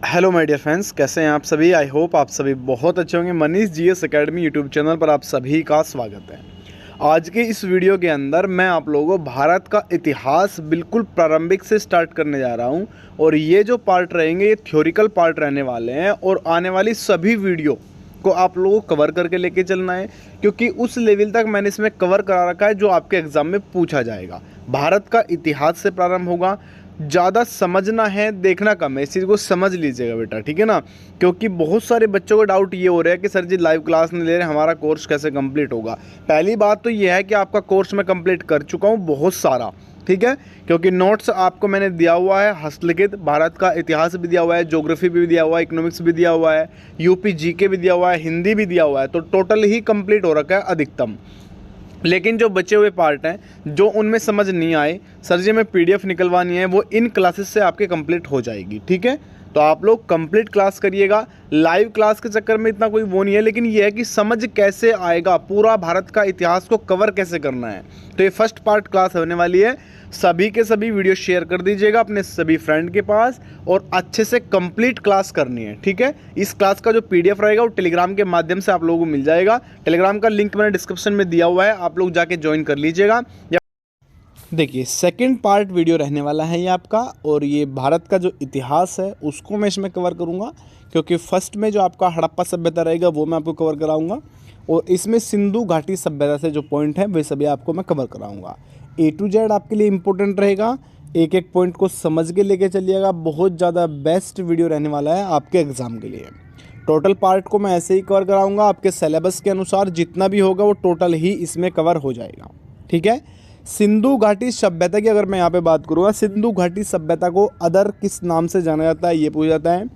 Hello my dear friends, कैसे हैं आप सभी। आई होप आप सभी बहुत अच्छे होंगे। Manish GS academy YouTube channel पर आप सभी का स्वागत है। आज के इस वीडियो के अंदर मैं आप लोगों को भारत का इतिहास बिल्कुल प्रारंभिक से स्टार्ट करने जा रहा हूं और ये जो पार्ट रहेंगे ये थ्योरिकल पार्ट रहने वाले हैं और आने वाली सभी वीडियो को आप लोगों को कवर करके लेके चलना है, क्योंकि उस लेवल तक मैंने इसमें कवर करा रखा है जो आपके एग्जाम में पूछा जाएगा। भारत का इतिहास से प्रारंभ होगा। ज़्यादा समझना है, देखना कम है, इस चीज़ को समझ लीजिएगा बेटा, ठीक है ना। क्योंकि बहुत सारे बच्चों को डाउट ये हो रहा है कि सर जी लाइव क्लास नहीं ले रहे, हमारा कोर्स कैसे कंप्लीट होगा। पहली बात तो ये है कि आपका कोर्स मैं कंप्लीट कर चुका हूँ बहुत सारा, ठीक है। क्योंकि नोट्स आपको मैंने दिया हुआ है हस्तलिखित, भारत का इतिहास भी दिया हुआ है, ज्योग्राफी भी दिया हुआ है, इकोनॉमिक्स भी दिया हुआ है, यूपी जीके भी दिया हुआ है, हिंदी भी दिया हुआ है। तो टोटल ही कंप्लीट हो रखा है अधिकतम। लेकिन जो बचे हुए पार्ट हैं जो उनमें समझ नहीं आए, सर जी में पीडीएफ निकलवानी है, वो इन क्लासेस से आपके कंप्लीट हो जाएगी, ठीक है। तो आप लोग कंप्लीट क्लास करिएगा। लाइव क्लास के चक्कर में इतना कोई वो नहीं है, लेकिन ये है कि समझ कैसे आएगा, पूरा भारत का इतिहास को कवर कैसे करना है। तो ये फर्स्ट पार्ट क्लास होने वाली है। सभी के सभी वीडियो शेयर कर दीजिएगा अपने सभी फ्रेंड के पास और अच्छे से कंप्लीट क्लास करनी है, ठीक है। इस क्लास का जो पीडीएफ रहेगा वो टेलीग्राम के माध्यम से आप लोगों को मिल जाएगा। टेलीग्राम का लिंक मैंने डिस्क्रिप्शन में दिया हुआ है, आप लोग जाके ज्वाइन कर लीजिएगा। देखिए सेकंड पार्ट वीडियो रहने वाला है ये आपका, और ये भारत का जो इतिहास है उसको मैं इसमें कवर करूँगा, क्योंकि फर्स्ट में जो आपका हड़प्पा सभ्यता रहेगा वो मैं आपको कवर कराऊंगा, और इसमें सिंधु घाटी सभ्यता से जो पॉइंट है वे सभी आपको मैं कवर कराऊंगा। A to Z आपके लिए इंपॉर्टेंट रहेगा, एक एक पॉइंट को समझ के लेके चलिएगा। बहुत ज़्यादा बेस्ट वीडियो रहने वाला है आपके एग्ज़ाम के लिए। टोटल पार्ट को मैं ऐसे ही कवर कराऊंगा, आपके सिलेबस के अनुसार जितना भी होगा वो टोटल ही इसमें कवर हो जाएगा, ठीक है। सिंधु घाटी सभ्यता की अगर मैं यहाँ पे बात करूँगा, सिंधु घाटी सभ्यता को अदर किस नाम से जाना जाता है ये पूछा जाता है।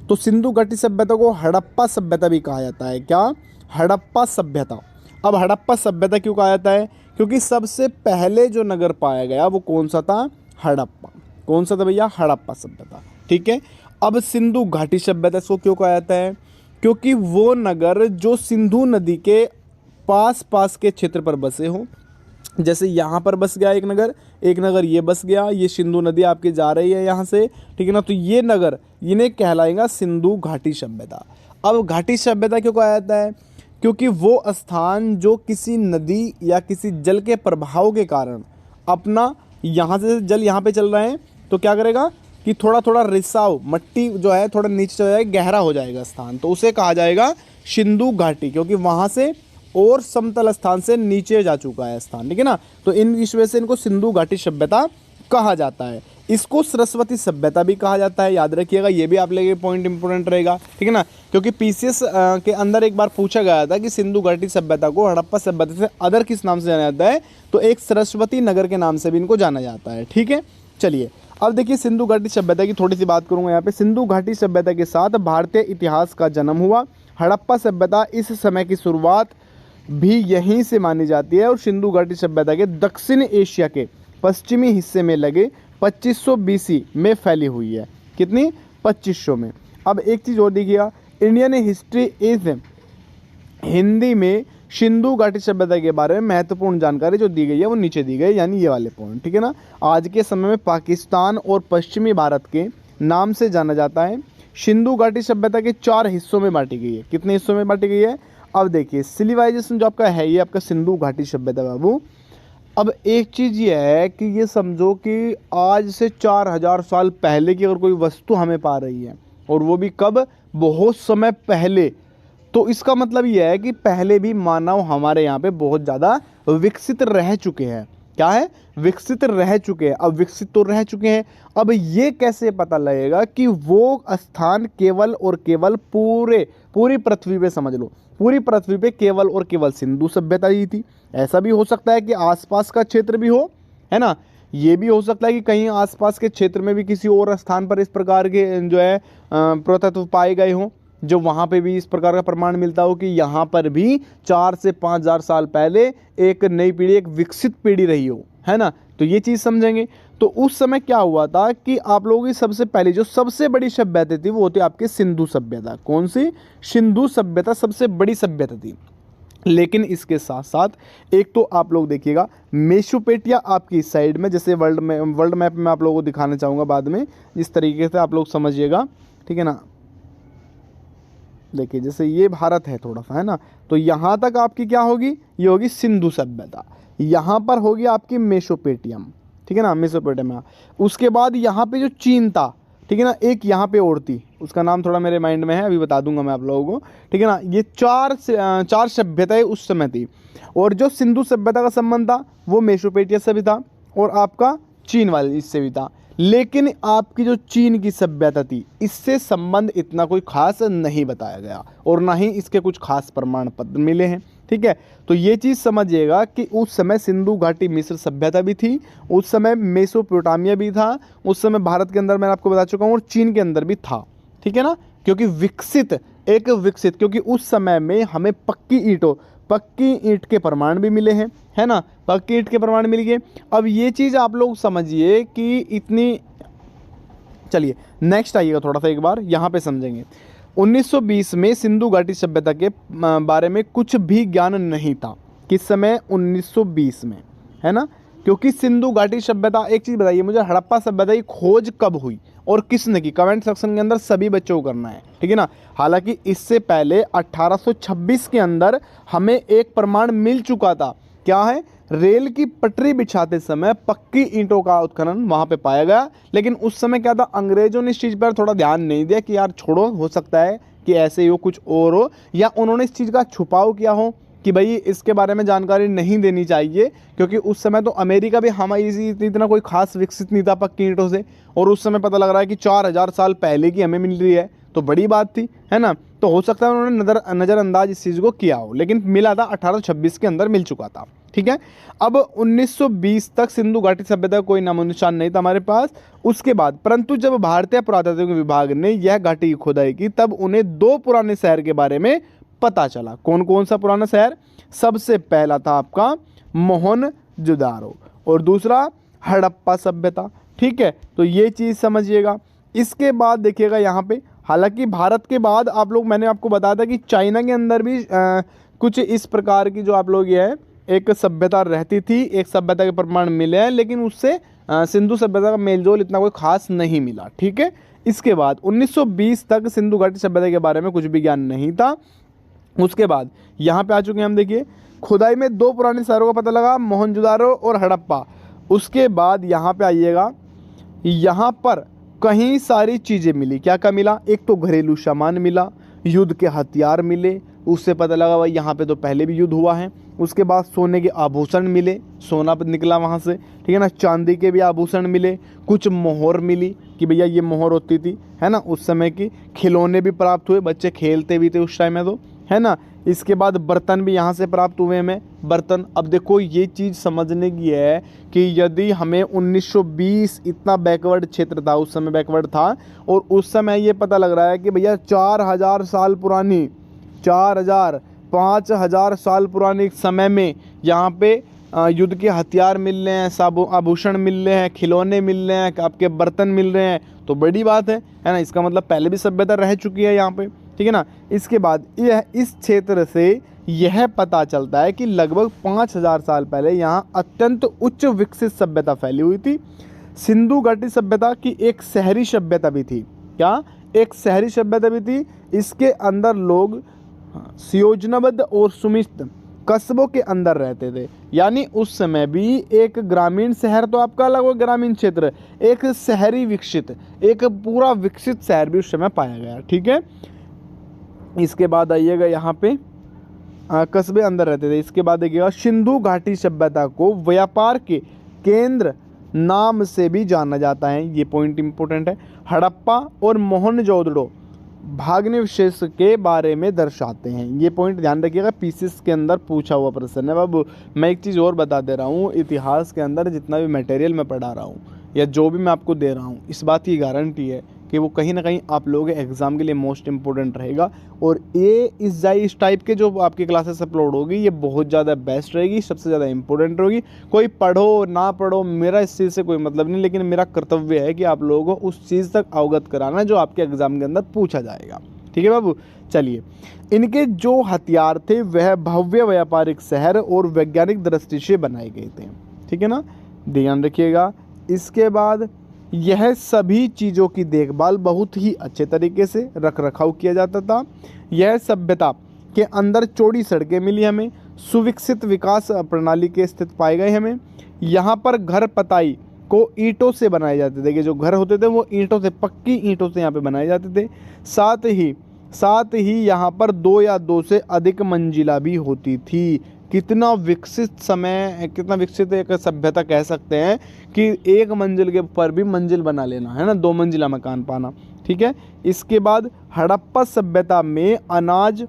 तो सिंधु घाटी सभ्यता को हड़प्पा सभ्यता भी कहा जाता है। क्या? हड़प्पा सभ्यता। अब हड़प्पा सभ्यता क्यों कहा जाता है? क्योंकि सबसे पहले जो नगर पाया गया वो कौन सा था? हड़प्पा। कौन सा था भैया? हड़प्पा सभ्यता, ठीक है। अब सिंधु घाटी सभ्यता इसको क्यों कहा जाता है? क्योंकि वो नगर जो सिंधु नदी के पास पास के क्षेत्र पर बसे हों। जैसे यहाँ पर बस गया एक नगर ये बस गया, ये सिंधु नदी आपकी जा रही है यहाँ से, ठीक है ना। तो ये नगर इन्हें कहलाएगा सिंधु घाटी सभ्यता। अब घाटी सभ्यता क्यों कहा जाता है? क्योंकि वो स्थान जो किसी नदी या किसी जल के प्रभाव के कारण अपना यहाँ से जल यहाँ पे चल रहे हैं तो क्या करेगा कि थोड़ा थोड़ा रिसाव, मट्टी जो है थोड़ा नीचे चला जाएगा, गहरा हो जाएगा स्थान, तो उसे कहा जाएगा सिंधु घाटी, क्योंकि वहाँ से और समतल स्थान से नीचे जा चुका है स्थान, ठीक है ना। तो इस वजह से इनको सिंधु घाटी सभ्यता कहा जाता है। इसको सरस्वती सभ्यता भी कहा जाता है, याद रखिएगा, ये भी आप लोगों के पॉइंट इंपोर्टेंट रहेगा, ठीक है ना। क्योंकि पीसीएस के अंदर एक बार पूछा गया था कि सिंधु घाटी सभ्यता को हड़प्पा सभ्यता से अदर किस नाम से जाना जाता है, तो एक सरस्वती नगर के नाम से भी इनको जाना जाता है, ठीक है। चलिए अब देखिए सिंधु घाटी सभ्यता की थोड़ी सी बात करूंगा यहाँ पे। सिंधु घाटी सभ्यता के साथ भारतीय इतिहास का जन्म हुआ। हड़प्पा सभ्यता इस समय की शुरुआत भी यहीं से मानी जाती है और सिंधु घाटी सभ्यता के दक्षिण एशिया के पश्चिमी हिस्से में लगे 2500 BC में फैली हुई है। कितनी? 2500 में। अब एक चीज़ और देखिएगा, इंडियन हिस्ट्री इज हिंदी में सिंधु घाटी सभ्यता के बारे में महत्वपूर्ण जानकारी जो दी गई है वो नीचे दी गई, यानी ये वाले पॉइंट, ठीक है ना। आज के समय में पाकिस्तान और पश्चिमी भारत के नाम से जाना जाता है। सिंधु घाटी सभ्यता के 4 हिस्सों में बांटी गई है। कितने हिस्सों में बांटी गई है? अब देखिए सिविलाइजेशन जो आपका है ये आपका सिंधु घाटी सभ्यता बाबू। अब एक चीज़ ये है कि ये समझो कि आज से 4000 साल पहले की अगर कोई वस्तु हमें पा रही है, और वो भी कब? बहुत समय पहले, तो इसका मतलब ये है कि पहले भी मानव हमारे यहाँ पे बहुत ज़्यादा विकसित रह चुके हैं। क्या है? विकसित रह चुके हैं। अब विकसित तो रह चुके हैं, अब ये कैसे पता लगेगा कि वो स्थान केवल और केवल पूरी पृथ्वी पे, समझ लो पूरी पृथ्वी पे केवल और केवल सिंधु सभ्यता ही थी। ऐसा भी हो सकता है कि आसपास का क्षेत्र भी हो, है ना। ये भी हो सकता है कि कहीं आसपास के क्षेत्र में भी किसी और स्थान पर इस प्रकार के जो है पुरातत्व पाए गए हों, जो वहाँ पे भी इस प्रकार का प्रमाण मिलता हो कि यहाँ पर भी 4 से 5000 साल पहले एक नई पीढ़ी, एक विकसित पीढ़ी रही हो, है ना। तो ये चीज़ समझेंगे। तो उस समय क्या हुआ था कि आप लोगों की सबसे पहले जो सबसे बड़ी सभ्यता थी वो होती आपकी सिंधु सभ्यता। कौन सी? सिंधु सभ्यता सबसे बड़ी सभ्यता थी। लेकिन इसके साथ साथ एक तो आप लोग देखिएगा मेसोपोटामिया आपकी साइड में, जैसे वर्ल्ड मैप में आप लोगों को दिखाना चाहूँगा बाद में, इस तरीके से आप लोग समझिएगा, ठीक है ना। देखिए जैसे ये भारत है थोड़ा सा, है ना, तो यहाँ तक आपकी क्या होगी, ये होगी सिंधु सभ्यता। यहाँ पर होगी आपकी मेसोपोटामिया, ठीक है ना, मेसोपोटामिया। उसके बाद यहाँ पे जो चीन था, ठीक है ना, एक यहाँ पे और थी, उसका नाम थोड़ा मेरे माइंड में है, अभी बता दूंगा मैं आप लोगों को, ठीक है ना। ये चार सभ्यताएं उस समय थी, और जो सिंधु सभ्यता का संबंध था वो मेसोपोटामिया से भी था और आपका चीन वाले इससे भी था। लेकिन आपकी जो चीन की सभ्यता थी इससे संबंध इतना कोई खास नहीं बताया गया, और ना ही इसके कुछ खास प्रमाण पत्र मिले हैं, ठीक है। तो ये चीज़ समझिएगा कि उस समय सिंधु घाटी मिस्र सभ्यता भी थी, उस समय मेसोपोटामिया भी था, उस समय भारत के अंदर मैं आपको बता चुका हूँ, और चीन के अंदर भी था, ठीक है ना। क्योंकि विकसित क्योंकि उस समय में हमें पक्की ईंट के प्रमाण भी मिले हैं, है ना, पक्की ईंट के प्रमाण मिल गए। अब ये चीज़ आप लोग समझिए कि इतनी, चलिए नेक्स्ट आइएगा थोड़ा सा, एक बार यहाँ पे समझेंगे। 1920 में सिंधु घाटी सभ्यता के बारे में कुछ भी ज्ञान नहीं था। किस समय? 1920 में, है ना। क्योंकि सिंधु घाटी सभ्यता, एक चीज़ बताइए मुझे, हड़प्पा सभ्यता की खोज कब हुई और किसने की? कमेंट सेक्शन के अंदर सभी बच्चों को करना है, ठीक है ना। हालांकि इससे पहले 1826 के अंदर हमें एक प्रमाण मिल चुका था, क्या है? रेल की पटरी बिछाते समय पक्की ईंटों का उत्खनन वहां पे पाया गया। लेकिन उस समय क्या था, अंग्रेजों ने इस चीज़ पर थोड़ा ध्यान नहीं दिया कि यार छोड़ो, हो सकता है कि ऐसे ही हो, कुछ और हो, या उन्होंने इस चीज़ का छुपाव किया हो कि भाई इसके बारे में जानकारी नहीं देनी चाहिए, क्योंकि उस समय तो अमेरिका भी हमारी इतना कोई खास विकसित नहीं था पक्की ईंटों से, और उस समय पता लग रहा है कि 4000 साल पहले की हमें मिल रही है, तो बड़ी बात थी, है ना। तो हो सकता है उन्होंने नज़रअंदाज इस चीज़ को किया हो, लेकिन मिला था 1826 के अंदर मिल चुका था, ठीक है। अब 1920 तक सिंधु घाटी सभ्यता का कोई नामो निशान नहीं था हमारे पास। उसके बाद परंतु जब भारतीय पुरातत्व विभाग ने यह घाटी की खुदाई की, तब उन्हें 2 पुराने शहर के बारे में पता चला। कौन कौन सा पुराना शहर? सबसे पहला था आपका मोहनजोदारो और दूसरा हड़प्पा सभ्यता, ठीक है। तो ये चीज़ समझिएगा। इसके बाद देखिएगा यहाँ पे, हालांकि भारत के बाद आप लोग, मैंने आपको बताया था कि चाइना के अंदर भी कुछ इस प्रकार की जो आप लोग ये है एक सभ्यता रहती थी, एक सभ्यता के प्रमाण मिले हैं, लेकिन उससे सिंधु सभ्यता का मेलजोल इतना कोई खास नहीं मिला, ठीक है। इसके बाद 1920 तक सिंधु घाटी सभ्यता के बारे में कुछ भी ज्ञान नहीं था। उसके बाद यहाँ पे आ चुके हैं हम, देखिए खुदाई में 2 पुराने शहरों का पता लगा, मोहनजोदारो और हड़प्पा। उसके बाद यहाँ पे आइएगा, यहाँ पर कहीं सारी चीज़ें मिली। क्या क्या मिला? एक तो घरेलू सामान मिला, युद्ध के हथियार मिले, उससे पता लगा भाई यहाँ पे तो पहले भी युद्ध हुआ है। उसके बाद सोने के आभूषण मिले, सोना निकला वहाँ से, ठीक है ना। चांदी के भी आभूषण मिले, कुछ मोहर मिली कि भैया ये मोहर होती थी, है ना, उस समय की। खिलौने भी प्राप्त हुए, बच्चे खेलते भी थे उस टाइम में, तो है ना। इसके बाद बर्तन भी यहाँ से प्राप्त हुए हमें, बर्तन। अब देखो ये चीज़ समझने की है कि यदि हमें 1920 इतना बैकवर्ड क्षेत्र था, उस समय बैकवर्ड था, और उस समय ये पता लग रहा है कि भैया 4000 साल पुरानी, 5000 साल पुराने समय में यहाँ पे युद्ध के हथियार मिल रहे हैं, आभूषण मिल रहे हैं, खिलौने मिल रहे हैं, आपके बर्तन मिल रहे हैं, तो बड़ी बात है ना। इसका मतलब पहले भी सभ्यता रह चुकी है यहाँ पे, ठीक है ना। इसके बाद यह इस क्षेत्र से यह पता चलता है कि लगभग 5000 साल पहले यहाँ अत्यंत उच्च विकसित सभ्यता फैली हुई थी। सिंधु घाटी सभ्यता की एक शहरी सभ्यता भी थी। क्या? एक शहरी सभ्यता भी थी। इसके अंदर लोग सुयोजनबद्ध और सुमित कस्बों के अंदर रहते थे, यानी उस समय भी एक ग्रामीण शहर तो आपका अलग हो, ग्रामीण क्षेत्र, एक शहरी विकसित, एक पूरा विकसित शहर भी उस समय पाया गया, ठीक है। इसके बाद आइएगा यहाँ पे कस्बे अंदर रहते थे। इसके बाद देखिएगा सिंधु घाटी सभ्यता को व्यापार के केंद्र नाम से भी जाना जाता है, ये पॉइंट इंपॉर्टेंट है। हड़प्पा और मोहनजोदड़ो भग्नावशेष के बारे में दर्शाते हैं, ये पॉइंट ध्यान रखिएगा, पीसीएस के अंदर पूछा हुआ प्रश्न है। अब मैं एक चीज़ और बता दे रहा हूँ, इतिहास के अंदर जितना भी मटेरियल मैं पढ़ा रहा हूँ या जो भी मैं आपको दे रहा हूँ, इस बात की गारंटी है कि वो कहीं ना कहीं आप लोगों के एग्ज़ाम के लिए मोस्ट इंपॉर्टेंट रहेगा। और ये इस टाइप के जो आपकी क्लासेस अपलोड होगी, ये बहुत ज़्यादा बेस्ट रहेगी, सबसे ज़्यादा इंपॉर्टेंट होगी। कोई पढ़ो ना पढ़ो, मेरा इस चीज़ से कोई मतलब नहीं, लेकिन मेरा कर्तव्य है कि आप लोगों को उस चीज़ तक अवगत कराना जो आपके एग्ज़ाम के अंदर पूछा जाएगा, ठीक है बाबू। चलिए, इनके जो हथियार थे वह भव्य व्यापारिक शहर और वैज्ञानिक दृष्टि से बनाए गए थे, ठीक है ना, ध्यान रखिएगा। इसके बाद यह सभी चीज़ों की देखभाल बहुत ही अच्छे तरीके से रख रखाव किया जाता था। यह सभ्यता के अंदर चौड़ी सड़कें मिली हमें, सुविकसित विकास प्रणाली के स्थित पाए गए हमें। यहाँ पर घर पताई को ईंटों से बनाए जाते थे, कि जो घर होते थे वो ईंटों से, पक्की ईंटों से यहाँ पे बनाए जाते थे। साथ ही यहाँ पर 2 या 2 से अधिक मंजिला भी होती थी। कितना विकसित एक सभ्यता कह सकते हैं कि एक मंजिल के ऊपर भी मंजिल बना लेना, है ना, 2 मंजिला मकान पाना। ठीक है। इसके बाद हड़प्पा सभ्यता में अनाज,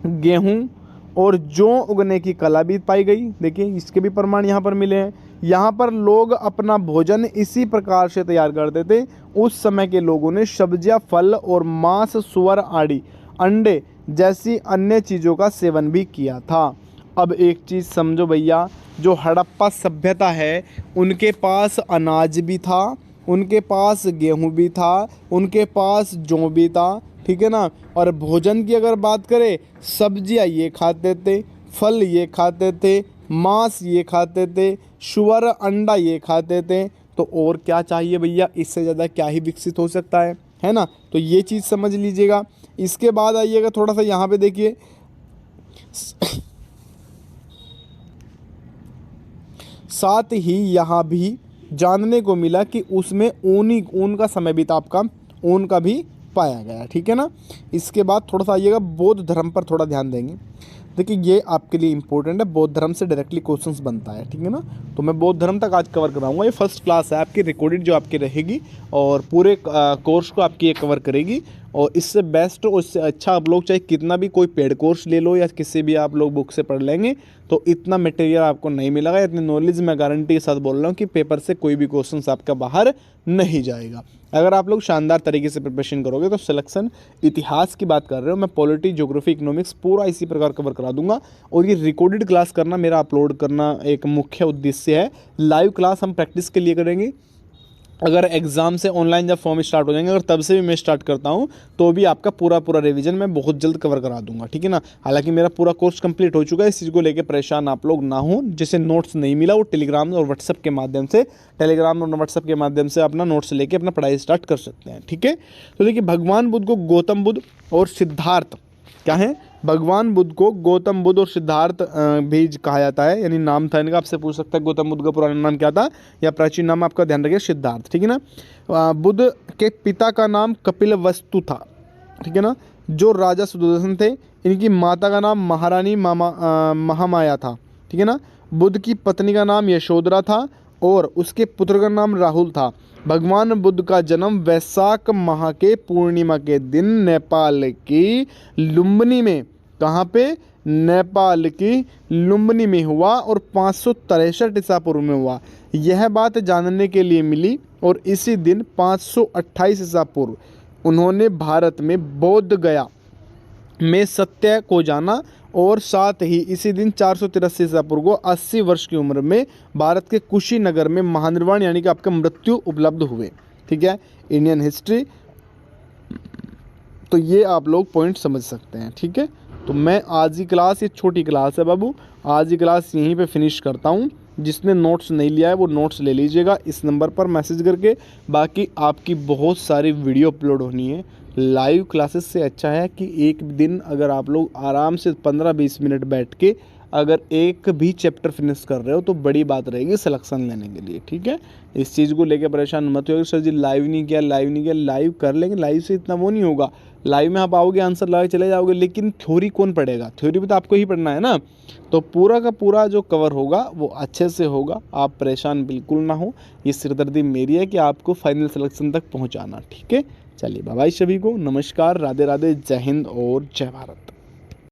गेहूं और जौ उगने की कला भी पाई गई। देखिए इसके भी प्रमाण यहाँ पर मिले हैं। यहाँ पर लोग अपना भोजन इसी प्रकार से तैयार करते थे। उस समय के लोगों ने सब्जियां, फल और मांस, सुअर, आदि, अंडे जैसी अन्य चीज़ों का सेवन भी किया था। अब एक चीज़ समझो भैया, जो हड़प्पा सभ्यता है उनके पास अनाज भी था, उनके पास गेहूं भी था, उनके पास जौ भी था। ठीक है ना। और भोजन की अगर बात करें, सब्जियां ये खाते थे, फल ये खाते थे, मांस ये खाते थे, सुअर, अंडा ये खाते थे। तो और क्या चाहिए भैया, इससे ज़्यादा क्या ही विकसित हो सकता है ना। तो ये चीज़ समझ लीजिएगा। इसके बाद आइएगा थोड़ा सा यहाँ पे देखिए, साथ ही यहाँ भी जानने को मिला कि उसमें ऊन का समय भी था, आपका ऊन का भी पाया गया। ठीक है ना। इसके बाद थोड़ा सा आइएगा, बौद्ध धर्म पर थोड़ा ध्यान देंगे। देखिए ये आपके लिए इंपॉर्टेंट है, बौद्ध धर्म से डायरेक्टली क्वेश्चंस बनता है। ठीक है ना। तो मैं बौद्ध धर्म तक आज कवर कराऊंगा। ये फर्स्ट क्लास है आपकी, रिकॉर्डेड जो आपकी रहेगी और पूरे कोर्स को आपकी ये कवर करेगी। और इससे बेस्ट और इससे अच्छा आप लोग चाहे कितना भी कोई पेड कोर्स ले लो या किसी भी आप लोग बुक से पढ़ लेंगे तो इतना मटेरियल आपको नहीं मिलेगा। इतनी नॉलेज मैं गारंटी के साथ बोल रहा हूँ कि पेपर से कोई भी क्वेश्चन आपका बाहर नहीं जाएगा। अगर आप लोग शानदार तरीके से प्रिपरेशन करोगे तो सिलेक्शन, इतिहास की बात कर रहे हो, मैं पॉलिटी, ज्योग्राफी, इकोनॉमिक्स पूरा इसी प्रकार कवर करा दूंगा। और ये रिकॉर्डेड क्लास करना, मेरा अपलोड करना एक मुख्य उद्देश्य है। लाइव क्लास हम प्रैक्टिस के लिए करेंगे। अगर एग्ज़ाम से ऑनलाइन जब फॉर्म स्टार्ट हो जाएंगे, अगर तब से भी मैं स्टार्ट करता हूं तो भी आपका पूरा रिवीजन मैं बहुत जल्द कवर करा दूंगा। ठीक है ना। हालांकि मेरा पूरा कोर्स कंप्लीट हो चुका है, इस चीज़ को लेकर परेशान आप लोग ना हो। जिसे नोट्स नहीं मिला वो टेलीग्राम और व्हाट्सएप के माध्यम से अपना नोट्स लेके अपना पढ़ाई स्टार्ट कर सकते हैं। ठीक है। तो देखिए भगवान बुद्ध को गौतम बुद्ध और सिद्धार्थ क्या है, भगवान बुद्ध को गौतम बुद्ध और सिद्धार्थ भी कहा जाता है, यानी नाम था इनका। आपसे पूछ सकता है गौतम बुद्ध का पुराना नाम क्या था या प्राचीन नाम आपका ध्यान रखिए, सिद्धार्थ। ठीक है ना। बुद्ध के पिता का नाम कपिलवस्तु था। ठीक है ना। जो राजा सुदर्शन थे, इनकी माता का नाम महारानी महामाया था। ठीक है ना। बुद्ध की पत्नी का नाम यशोधरा था और उसके पुत्र का नाम राहुल था। भगवान बुद्ध का जन्म वैशाख माह के पूर्णिमा के दिन नेपाल की लुम्बिनी में, कहाँ पे, नेपाल की लुम्बिनी में हुआ और 563 ईसा पूर्व में हुआ। यह बात जानने के लिए मिली और इसी दिन 528 ईसा पूर्व उन्होंने भारत में बोध गया में सत्य को जाना और साथ ही इसी दिन 483 ईसा पूर्व को 80 वर्ष की उम्र में भारत के कुशीनगर में महानिर्वाण यानी कि आपका मृत्यु उपलब्ध हुए। ठीक है। इंडियन हिस्ट्री, तो ये आप लोग पॉइंट समझ सकते हैं। ठीक है। तो मैं आज ही क्लास, ये छोटी क्लास है बाबू, आज ही क्लास यहीं पे फिनिश करता हूँ। जिसने नोट्स नहीं लिया है वो नोट्स ले लीजिएगा इस नंबर पर मैसेज करके। बाकी आपकी बहुत सारी वीडियो अपलोड होनी है। लाइव क्लासेस से अच्छा है कि एक दिन अगर आप लोग आराम से 15-20 मिनट बैठ के अगर एक भी चैप्टर फिनिश कर रहे हो तो बड़ी बात रहेगी सिलेक्शन लेने के लिए। ठीक है। इस चीज़ को लेकर परेशान मत होइए सर जी लाइव नहीं किया, लाइव कर लेंगे। लाइव से इतना वो नहीं होगा, लाइव में आप आओगे आंसर लगा चले जाओगे, लेकिन थ्योरी कौन पढ़ेगा, थ्योरी भी तो आपको ही पढ़ना है ना। तो पूरा का पूरा जो कवर होगा वो अच्छे से होगा, आप परेशान बिल्कुल ना हो। ये सिरदर्दी मेरी है कि आपको फाइनल सिलेक्शन तक पहुँचाना। ठीक है। चलिए बाय बाय सभी को, नमस्कार, राधे राधे, जय हिंद और जय भारत।